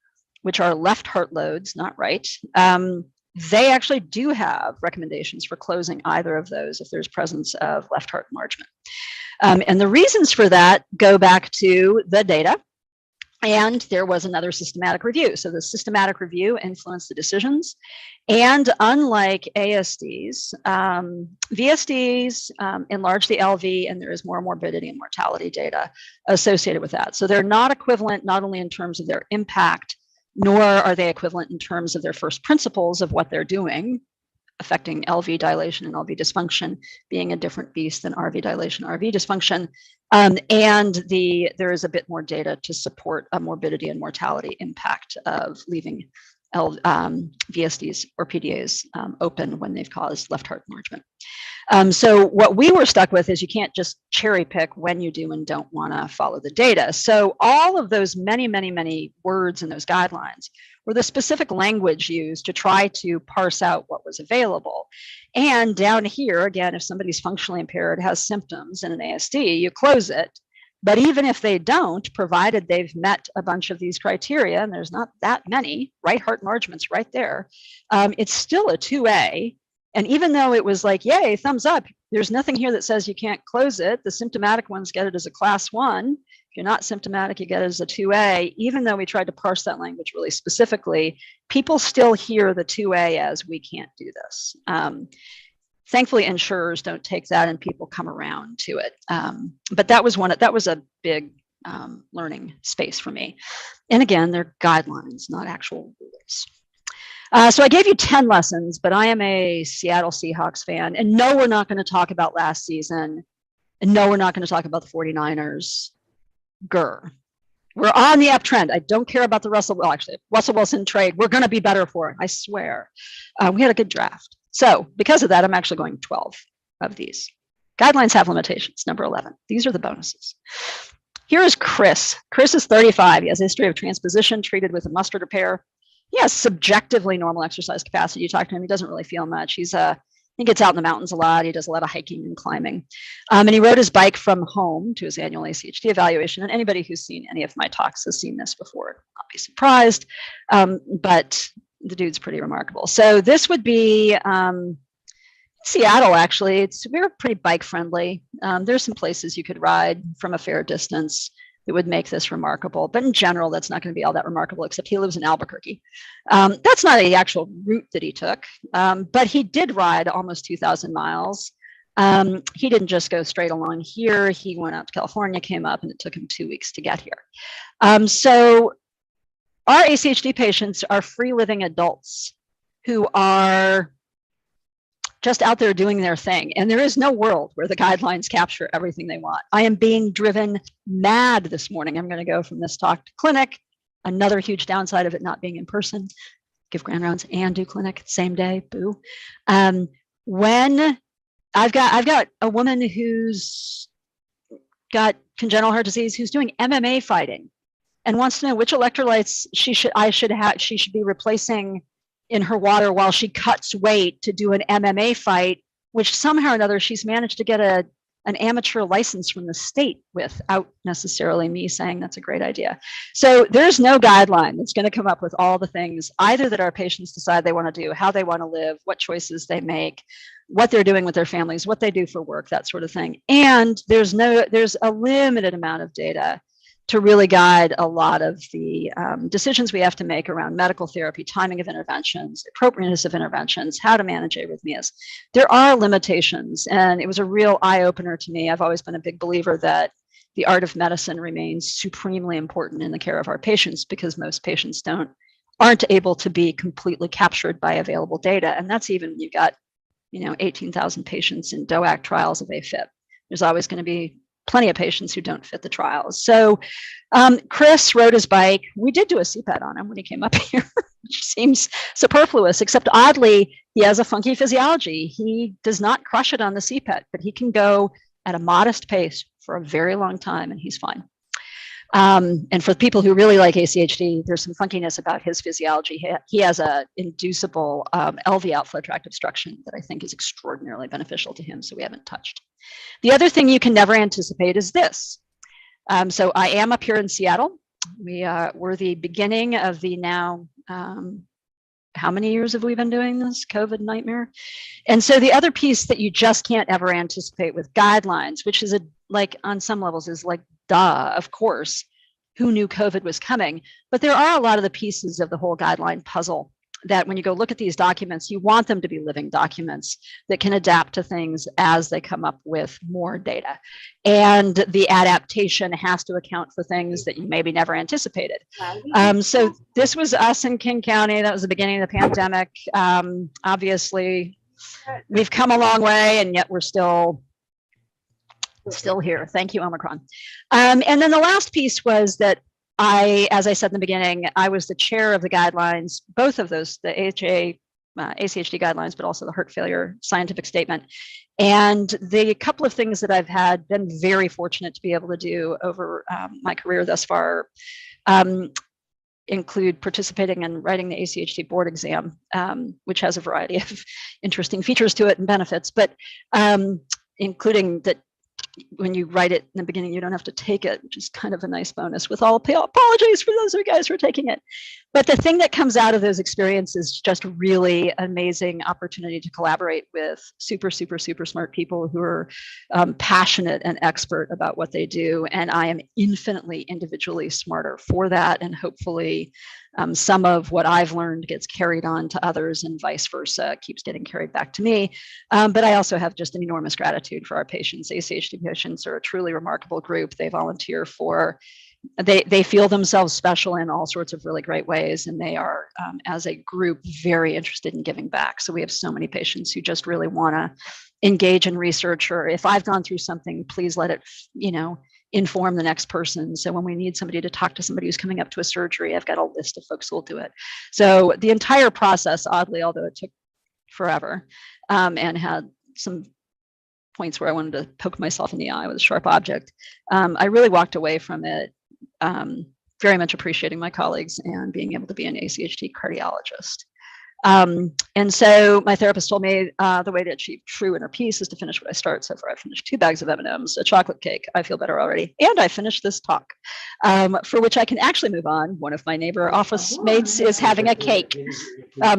which are left heart loads, not right, they actually do have recommendations for closing either of those if there's presence of left heart enlargement. And the reasons for that go back to the data. And there was another systematic review. So the systematic review influenced the decisions. And unlike ASDs, VSDs enlarge the LV, and there is more morbidity and mortality data associated with that. So they're not equivalent, not only in terms of their impact, nor are they equivalent in terms of their first principles of what they're doing, affecting LV dilation and LV dysfunction being a different beast than RV dilation, RV dysfunction. And there is a bit more data to support a morbidity and mortality impact of leaving VSDs or PDAs open when they've caused left heart enlargement. So what we were stuck with is you can't just cherry pick when you do and don't want to follow the data. So all of those many, many, many words in those guidelines were the specific language used to try to parse out what was available. And down here, again, if somebody's functionally impaired, has symptoms in an ASD, you close it. But even if they don't, provided they've met a bunch of these criteria, and there's not that many, right heart enlargements right there, it's still a 2A. And even though it was like, yay, thumbs up, there's nothing here that says you can't close it. The symptomatic ones get it as a class 1. If you're not symptomatic, you get it as a 2A. Even though we tried to parse that language really specifically, people still hear the 2A as we can't do this. Thankfully, insurers don't take that and people come around to it. But that was a big learning space for me. And again, they're guidelines, not actual rules. So I gave you 10 lessons, but I am a Seattle Seahawks fan. And no, we're not going to talk about last season. And no, we're not going to talk about the 49ers. Grr. We're on the uptrend. I don't care about the Russell Wilson trade. We're going to be better for it. I swear. We had a good draft. So because of that, I'm actually going 12 of these. Guidelines have limitations, number 11. These are the bonuses. Here is Chris. Chris is 35. He has a history of transposition, treated with a mustard repair. He has subjectively normal exercise capacity. You talk to him, he doesn't really feel much. He gets out in the mountains a lot. He does a lot of hiking and climbing. And he rode his bike from home to his annual ACHD evaluation. And anybody who's seen any of my talks has seen this before. Not be surprised. But the dude's pretty remarkable. So this would be Seattle, actually. We're pretty bike friendly. There's some places you could ride from a fair distance that would make this remarkable. But in general, that's not going to be all that remarkable, except he lives in Albuquerque. That's not the actual route that he took, but he did ride almost 2,000 miles. He didn't just go straight along here. He went out to California, came up, and it took him 2 weeks to get here. So our ACHD patients are free living adults who are just out there doing their thing. And there is no world where the guidelines capture everything they want. I am being driven mad this morning. I'm going to go from this talk to clinic. Another huge downside of it not being in person. Give grand rounds and do clinic same day. Boo. When I've got a woman who's got congenital heart disease who's doing MMA fighting and wants to know which electrolytes she should be replacing in her water while she cuts weight to do an MMA fight, which somehow or another she's managed to get an amateur license from the state without necessarily me saying that's a great idea. So there's no guideline that's going to come up with all the things either that our patients decide they want to do, how they want to live, what choices they make, what they're doing with their families, what they do for work, that sort of thing. And there's a limited amount of data to really guide a lot of the decisions we have to make around medical therapy, timing of interventions, appropriateness of interventions, how to manage arrhythmias. There are limitations, and it was a real eye-opener to me. I've always been a big believer that the art of medicine remains supremely important in the care of our patients because most patients aren't able to be completely captured by available data. And that's even, you've got 18,000 patients in DOAC trials of AFib. There's always going to be plenty of patients who don't fit the trials. So Chris rode his bike. We did do a CPAT on him when he came up here, which seems superfluous, except oddly, he has a funky physiology. He does not crush it on the CPAT, but he can go at a modest pace for a very long time, and he's fine. And for people who really like ACHD, there's some funkiness about his physiology. He has a inducible LV outflow tract obstruction that I think is extraordinarily beneficial to him, so we haven't touched. The other thing you can never anticipate is this. So I am up here in Seattle. We're the beginning of the now, how many years have we been doing this COVID nightmare? And so the other piece that you just can't ever anticipate with guidelines, which is on some levels is like, duh, of course, who knew COVID was coming? But there are a lot of the pieces of the whole guideline puzzle that when you go look at these documents, you want them to be living documents that can adapt to things as they come up with more data. And the adaptation has to account for things that you maybe never anticipated. So this was us in King County. That was the beginning of the pandemic. Obviously, we've come a long way, and yet we're still here. Thank you, Omicron. And then the last piece was that as I said in the beginning, I was the chair of the guidelines, both of those, the AHA, ACHD guidelines, but also the heart failure scientific statement. And the couple of things that I've been very fortunate to be able to do over my career thus far include participating in writing the ACHD board exam, which has a variety of interesting features to it and benefits, but including that when you write it in the beginning, you don't have to take it, which is kind of a nice bonus, with all apologies for those of you guys who are taking it. But the thing that comes out of those experiences is just really amazing opportunity to collaborate with super, super, super smart people who are passionate and expert about what they do. And I am infinitely individually smarter for that, and hopefully Some of what I've learned gets carried on to others and vice versa, keeps getting carried back to me. But I also have just an enormous gratitude for our patients. ACHD patients are a truly remarkable group. They volunteer for, they feel themselves special in all sorts of really great ways. And they are, as a group, very interested in giving back. So we have so many patients who just really want to engage in research, or if I've gone through something, please let it, inform the next person. So when we need somebody to talk to somebody who's coming up to a surgery, I've got a list of folks who will do it. So the entire process, oddly, although it took forever, and had some points where I wanted to poke myself in the eye with a sharp object, I really walked away from it very much appreciating my colleagues and being able to be an ACHD cardiologist. And so my therapist told me the way to achieve true inner peace is to finish what I start. So far, I finished 2 bags of M&Ms, a chocolate cake. I feel better already. And I finished this talk, for which I can actually move on. One of my neighbor office mates is having a cake.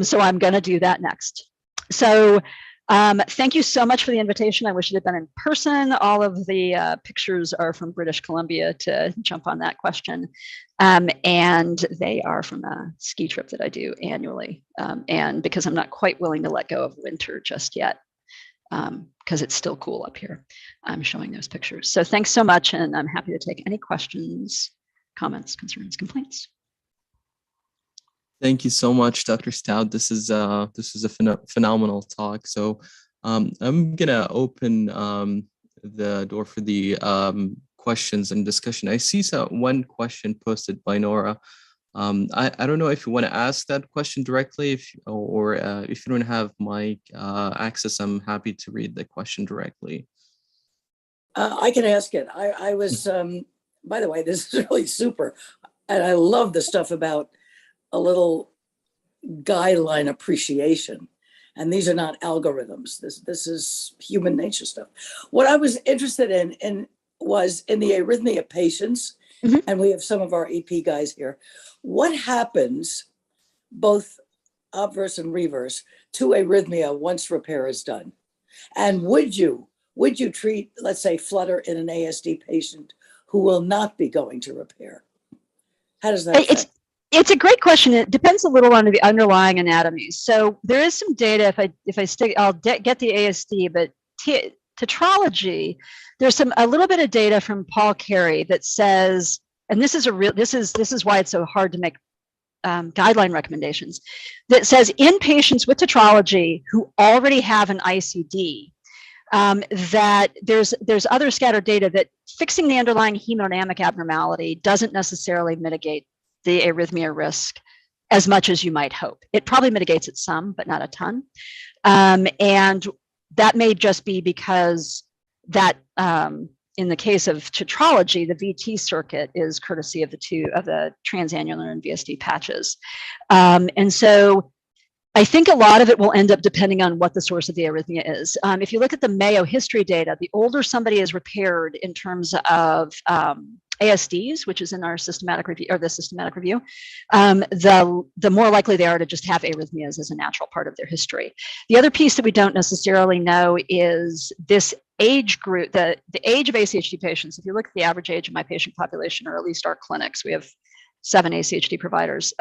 So I'm going to do that next. So thank you so much for the invitation. I wish it had been in person. All of the pictures are from British Columbia, to jump on that question. And they are from a ski trip that I do annually. And because I'm not quite willing to let go of winter just yet, because it's still cool up here, I'm showing those pictures. So thanks so much. And I'm happy to take any questions, comments, concerns, complaints. Thank you so much, Dr. Stout. This is a phenomenal talk. So I'm gonna open the door for the questions and discussion. I see one question posted by Nora. I don't know if you want to ask that question directly, if you don't have mic access, I'm happy to read the question directly. I can ask it. I was, by the way, this is really super. And I love the stuff about a little guideline appreciation. And these are not algorithms. This is human nature stuff. What I was interested in was in the arrhythmia patients, and we have some of our EP guys here. What happens, both obverse and reverse, to arrhythmia once repair is done? And would you treat, let's say, flutter in an ASD patient who will not be going to repair? How does that affect? It's a great question. It depends a little on the underlying anatomy. So there is some data. I'll get the ASD, but TETRALOGY, there's a little bit of data from Paul Carey that says, and this is why it's so hard to make guideline recommendations, that says in patients with TETRALOGY who already have an ICD, that there's other scattered data that fixing the underlying hemodynamic abnormality doesn't necessarily mitigate the arrhythmia risk as much as you might hope. It probably mitigates it some, but not a ton. And that may just be because that, in the case of TETRALOGY, the VT circuit is courtesy of the transannular and VSD patches. And so I think a lot of it will end up depending on what the source of the arrhythmia is. If you look at the Mayo history data, the older somebody is repaired in terms of ASDs, which is in our systematic review, or the systematic review, the more likely they are to just have arrhythmias as a natural part of their history. The other piece that we don't necessarily know is this age group, the age of ACHD patients. If you look at the average age of my patient population, or at least our clinics, we have 7 ACHD providers.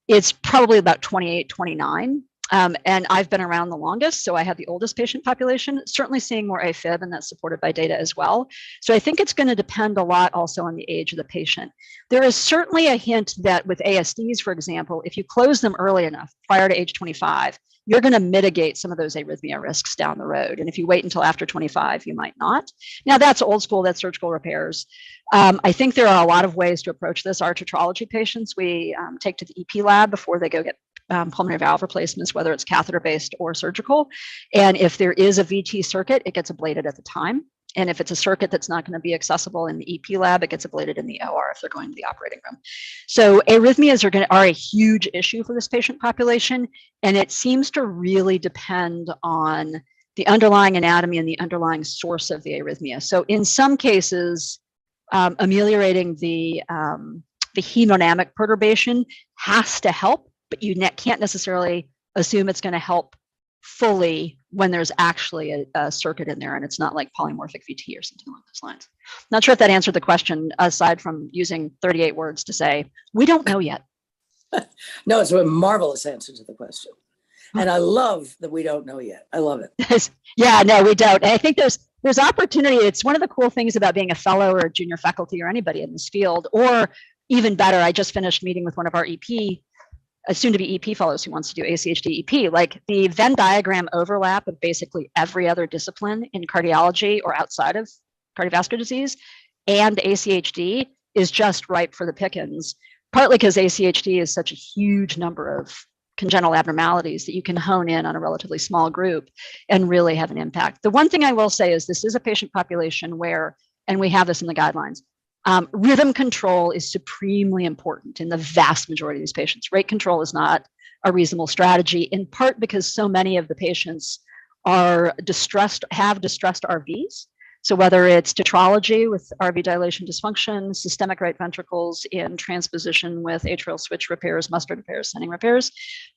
It's probably about 28, 29. And I've been around the longest, so I have the oldest patient population, certainly seeing more AFib, and that's supported by data as well. So I think it's going to depend a lot also on the age of the patient. There is certainly a hint that with ASDs, for example, if you close them early enough, prior to age 25, you're going to mitigate some of those arrhythmia risks down the road. And if you wait until after 25, you might not. Now, that's old school, that's surgical repairs. I think there are a lot of ways to approach this. Our TETRALOGY patients, we take to the EP lab before they go get pulmonary valve replacements, whether it's catheter-based or surgical. And if there is a VT circuit, it gets ablated at the time. And if it's a circuit that's not going to be accessible in the EP lab, it gets ablated in the OR if they're going to the operating room. So arrhythmias are a huge issue for this patient population. And it seems to really depend on the underlying anatomy and the underlying source of the arrhythmia. So in some cases, ameliorating the hemodynamic perturbation has to help, but you can't necessarily assume it's going to help fully when there's actually a circuit in there and it's not like polymorphic VT or something along those lines. Not sure if that answered the question, aside from using 38 words to say, we don't know yet. No, it's a marvelous answer to the question. And I love that we don't know yet. I love it. Yeah, no, we don't. And I think there's opportunity. It's one of the cool things about being a fellow or a junior faculty or anybody in this field, or even better, I just finished meeting with one of our EP, soon to be EP fellows who wants to do ACHD EP. Like the Venn diagram overlap of basically every other discipline in cardiology or outside of cardiovascular disease and ACHD is just ripe for the pickings, partly because ACHD is such a huge number of congenital abnormalities that you can hone in on a relatively small group and really have an impact. The one thing I will say is this is a patient population where, and we have this in the guidelines, rhythm control is supremely important in the vast majority of these patients. Rate control is not a reasonable strategy, in part because so many of the patients are distressed, have distressed RVs. So whether it's tetralogy with RV dilation dysfunction, systemic right ventricles in transposition with atrial switch repairs, mustard repairs, sending repairs,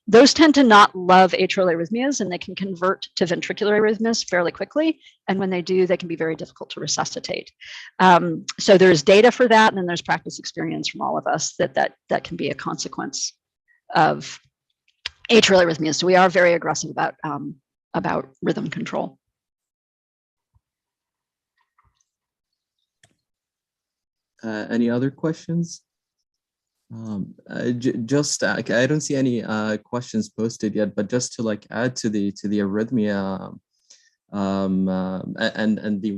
those tend to not love atrial arrhythmias, and they can convert to ventricular arrhythmias fairly quickly. And when they do, they can be very difficult to resuscitate. So there's data for that, and then there's practice experience from all of us that can be a consequence of atrial arrhythmias. So we are very aggressive about rhythm control. Any other questions? I don't see any questions posted yet, but just to like add to the arrhythmia and the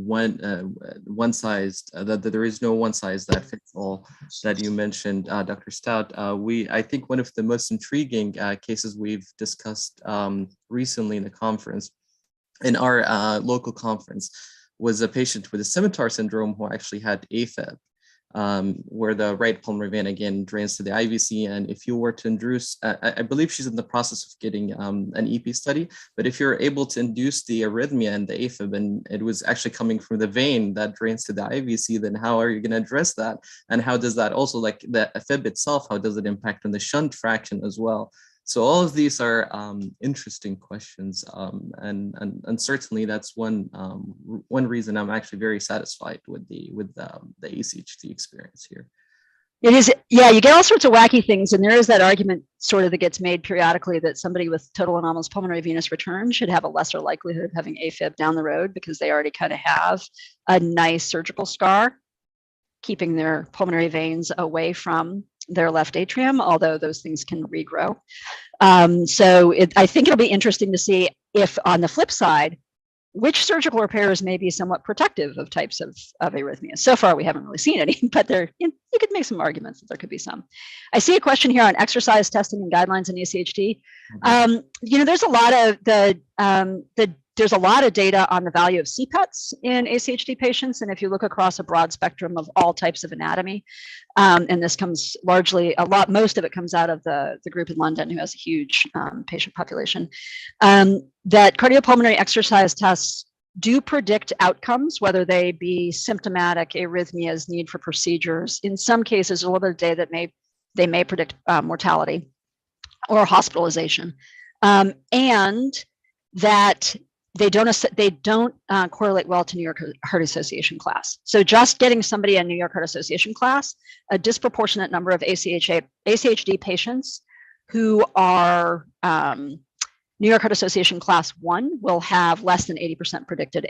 one size that there is no one size that fits all that you mentioned, Dr. Stout. I think one of the most intriguing cases we've discussed recently in the conference, in our local conference, was a patient with a scimitar syndrome who actually had AFib. Where the right pulmonary vein again drains to the IVC, and if you were to induce, I believe she's in the process of getting an EP study, but if you're able to induce the arrhythmia and the AFib, and it was actually coming from the vein that drains to the IVC, then how are you going to address that? And how does that also, like the AFib itself, how does it impact on the shunt fraction as well? So all of these are interesting questions, and certainly that's one reason I'm actually very satisfied with the ACHD experience here. It is, yeah, you get all sorts of wacky things, and there is that argument sort of that gets made periodically that somebody with total anomalous pulmonary venous return should have a lesser likelihood of having AFib down the road because they already kind of have a nice surgical scar keeping their pulmonary veins away from their left atrium, although those things can regrow. So I think it'll be interesting to see if, on the flip side, which surgical repairs may be somewhat protective of types of arrhythmias. So far, we haven't really seen any, but you could make some arguments that there could be some. I see a question here on exercise testing and guidelines in ACHD. There's a lot of there's a lot of data on the value of CPETs in ACHD patients. And if you look across a broad spectrum of all types of anatomy, and this comes largely, most of it comes out of the group in London who has a huge patient population, that cardiopulmonary exercise tests do predict outcomes, whether they be symptomatic arrhythmias, need for procedures. In some cases, a little bit of data that they may predict mortality or hospitalization, and that they don't correlate well to New York Heart Association class. So just getting somebody in New York Heart Association class, a disproportionate number of ACHD patients who are New York Heart Association class 1 will have less than 80% predicted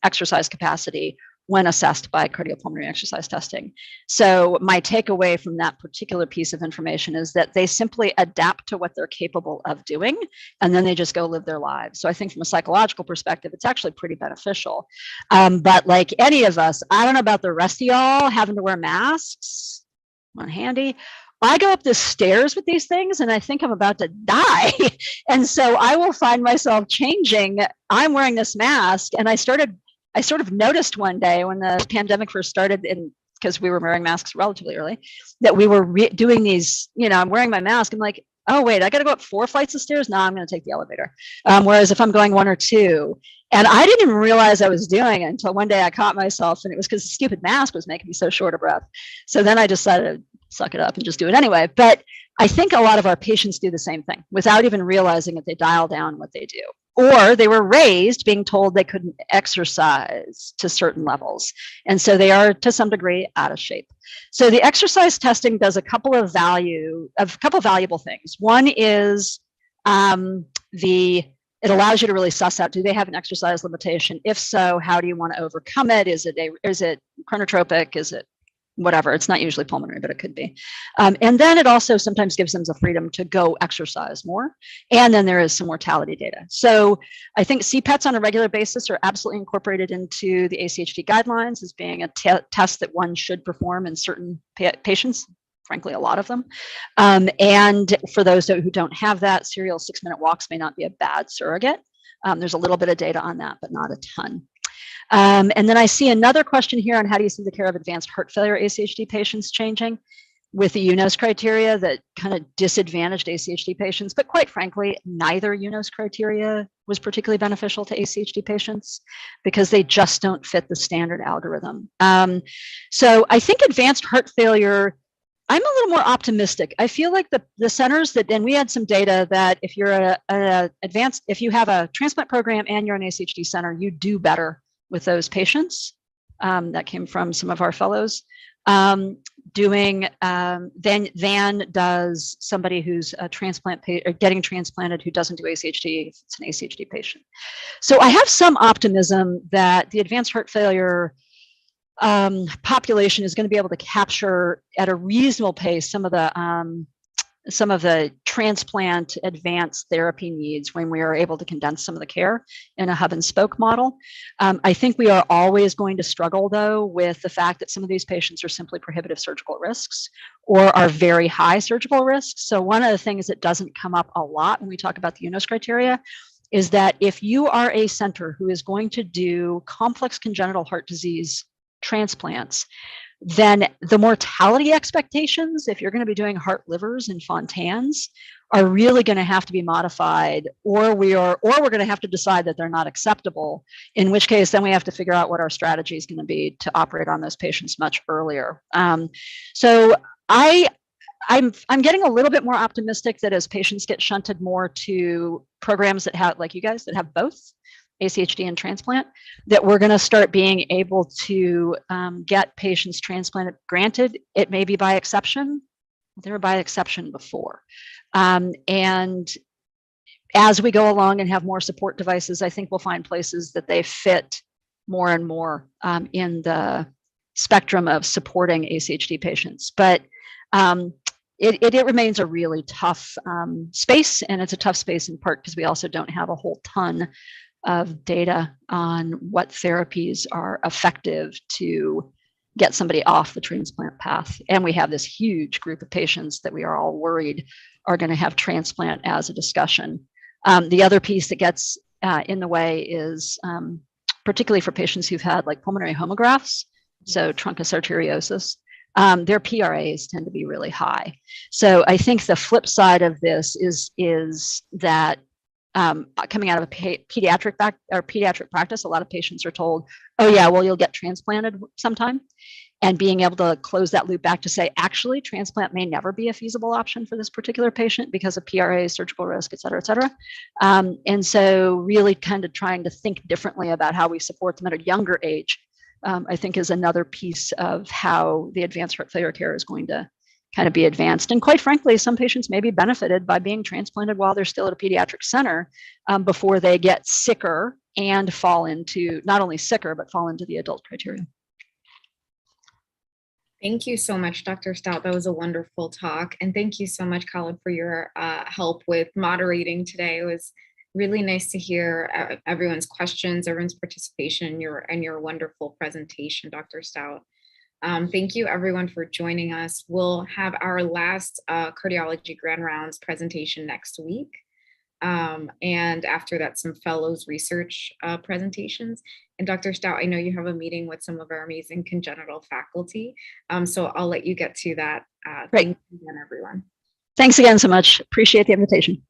exercise capacity when assessed by cardiopulmonary exercise testing. So my takeaway from that particular piece of information is that they simply adapt to what they're capable of doing, and then they just go live their lives. So I think from a psychological perspective, it's actually pretty beneficial. But like any of us, I don't know about the rest of y'all having to wear masks, one handy. I go up the stairs with these things and I think I'm about to die. And so I will find myself changing. I'm wearing this mask, and I sort of noticed one day when the pandemic first started, because we were wearing masks relatively early, that we were doing these, I'm wearing my mask. I'm like, oh, wait, I got to go up 4 flights of stairs? No, I'm going to take the elevator. Whereas if I'm going 1 or 2, and I didn't even realize I was doing it until one day I caught myself, and it was because the stupid mask was making me so short of breath. So then I decided to suck it up and just do it anyway. But I think a lot of our patients do the same thing without even realizing that they dial down what they do. Or they were raised being told they couldn't exercise to certain levels. And so they are, to some degree, out of shape. So the exercise testing does a couple of valuable things. One is it allows you to really suss out, do they have an exercise limitation? If so, how do you want to overcome it? Is it chronotropic? Is it whatever? It's not usually pulmonary, but it could be. And then it also sometimes gives them the freedom to go exercise more. And then there is some mortality data. So I think CPETs on a regular basis are absolutely incorporated into the ACHD guidelines as being a test that one should perform in certain patients, frankly, a lot of them. And for those who don't have that, serial 6-minute walks may not be a bad surrogate. There's a little bit of data on that, but not a ton. And then I see another question here on how do you see the care of advanced heart failure ACHD patients changing with the UNOS criteria that kind of disadvantaged ACHD patients, but quite frankly, neither UNOS criteria was particularly beneficial to ACHD patients because they just don't fit the standard algorithm. So I think advanced heart failure, I'm a little more optimistic. I feel like the centers that, and we had some data that if you're if you have a transplant program and you're an ACHD center, you do better with those patients. That came from some of our fellows. Than does somebody who's a transplant or getting transplanted who doesn't do ACHD if it's an ACHD patient. So I have some optimism that the advanced heart failure population is going to be able to capture at a reasonable pace some of the transplant advanced therapy needs when we are able to condense some of the care in a hub and spoke model. I think we are always going to struggle, though, with the fact that some of these patients are simply prohibitive surgical risks or are very high surgical risks. So one of the things that doesn't come up a lot when we talk about the UNOS criteria is that if you are a center who is going to do complex congenital heart disease transplants, then the mortality expectations, if you're going to be doing heart livers and Fontans, are really going to have to be modified, or we're going to have to decide that they're not acceptable, in which case then we have to figure out what our strategy is going to be to operate on those patients much earlier. So I'm getting a little bit more optimistic that as patients get shunted more to programs that have, like you guys, that have both ACHD and transplant, that we're going to start being able to get patients transplanted. Granted, it may be by exception. They were by exception before. And as we go along and have more support devices, I think we'll find places that they fit more and more in the spectrum of supporting ACHD patients. But it remains a really tough space, and it's a tough space in part because we also don't have a whole ton of data on what therapies are effective to get somebody off the transplant path. And we have this huge group of patients that we are all worried are going to have transplant as a discussion. The other piece that gets in the way is particularly for patients who've had like pulmonary homografts, so truncus arteriosus, their PRAs tend to be really high. So I think the flip side of this is that coming out of a pediatric practice, a lot of patients are told, oh yeah, well, you'll get transplanted sometime. And being able to close that loop back to say, actually, transplant may never be a feasible option for this particular patient because of PRA, surgical risk, et cetera, et cetera. And so really kind of trying to think differently about how we support them at a younger age, I think is another piece of how the advanced heart failure care is going to kind of be advanced. And quite frankly, some patients may be benefited by being transplanted while they're still at a pediatric center before they get sicker and fall into, not only sicker, but fall into the adult criteria. Thank you so much, Dr. Stout. That was a wonderful talk. And thank you so much, Colin, for your help with moderating today. It was really nice to hear everyone's questions, everyone's participation, and your wonderful presentation, Dr. Stout. Thank you everyone for joining us. We'll have our last cardiology grand rounds presentation next week. And after that, some fellows research presentations. And Dr. Stout, I know you have a meeting with some of our amazing congenital faculty. So I'll let you get to that. Thank you again, everyone. Thanks again so much. Appreciate the invitation.